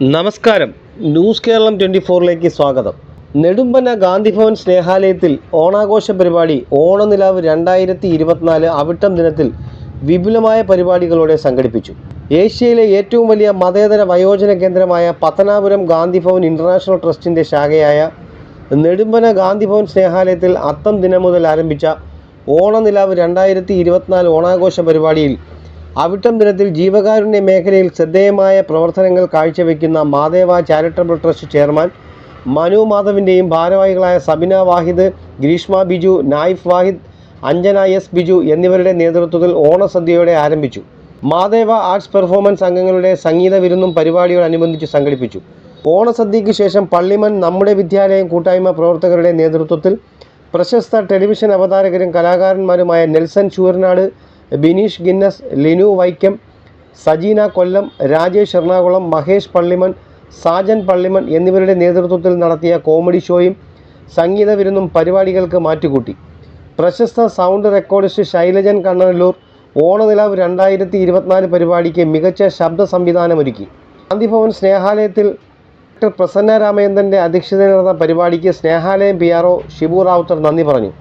നമസ്കാരം. ന്യൂസ് കേരളം 24ലേക്ക് സ്വാഗതം. നെടുമ്പന ഗാന്ധിഭവൻ സ്നേഹാലയത്തിൽ ഓണാഘോഷ പരിപാടി ഓണനിലാവ് 2024 അവിട്ടം ദിനത്തിൽ വിപുലമായ പരിപാടികളോടെ സംഘടിപ്പിച്ചു. ഏഷ്യയിലെ ഏറ്റവും വലിയ മതേതര വയോജന കേന്ദ്രമായ പത്തനാപുരം ഗാന്ധിഭവൻ ഇൻ്റർനാഷണൽ ട്രസ്റ്റിൻ്റെ ശാഖയായ നെടുമ്പന ഗാന്ധിഭവൻ സ്നേഹാലയത്തിൽ അത്തം ദിനം മുതൽ ആരംഭിച്ച ഓണനിലാവ് 2024 ഓണാഘോഷ പരിപാടിയിൽ അവിട്ടം ദിനത്തിൽ ജീവകാരുണ്യ മേഖലയിൽ ശ്രദ്ധേയമായ പ്രവർത്തനങ്ങൾ കാഴ്ചവെക്കുന്ന മാദേവ ചാരിറ്റബിൾ ട്രസ്റ്റ് ചെയർമാൻ മനു മാധവിൻ്റെയും ഭാരവാഹികളായ സബിന വാഹിദ്, ഗ്രീഷ്മ ബിജു, നായിഫ് വാഹിദ്, അഞ്ജന എസ് ബിജു എന്നിവരുടെ നേതൃത്വത്തിൽ ഓണസദ്യയോടെ ആരംഭിച്ചു. മാദേവ ആർട്സ് പെർഫോമൻസ് അംഗങ്ങളുടെ സംഗീത വിരുന്നും പരിപാടിയോടനുബന്ധിച്ച് സംഘടിപ്പിച്ചു. ഓണസദ്യയ്ക്ക് ശേഷം പള്ളിമൺ നമ്മുടെ വിദ്യാലയം കൂട്ടായ്മ പ്രവർത്തകരുടെ നേതൃത്വത്തിൽ പ്രശസ്ത ടെലിവിഷൻ അവതാരകരും കലാകാരന്മാരുമായ നെൽസൺ ചൂരനാട്, ബിനീഷ് ഗിന്നസ്, ലിനു വൈക്കം, സജീന കൊല്ലം, രാജേഷ് എറണാകുളം, മഹേഷ് പള്ളിമൺ, സാജൻ പള്ളിമൺ എന്നിവരുടെ നേതൃത്വത്തിൽ നടത്തിയ കോമഡി ഷോയും സംഗീത വിരുന്നും പരിപാടികൾക്ക് മാറ്റുകൂട്ടി. പ്രശസ്ത സൗണ്ട് റെക്കോർഡിസ്റ്റ് ശൈലജൻ കണ്ണനല്ലൂർ ഓണനിലാവ് 2024 പരിപാടിക്ക് മികച്ച ശബ്ദ സംവിധാനമൊരുക്കി. ഗാന്ധിഭവൻ സ്നേഹാലയത്തിൽ ഡോക്ടർ പ്രസന്ന രാമചന്ദ്രൻ്റെ അധ്യക്ഷതയിൽ നടന്ന പരിപാടിക്ക് സ്നേഹാലയം PRO ഷിബു റാവുത്തർ നന്ദി പറഞ്ഞു.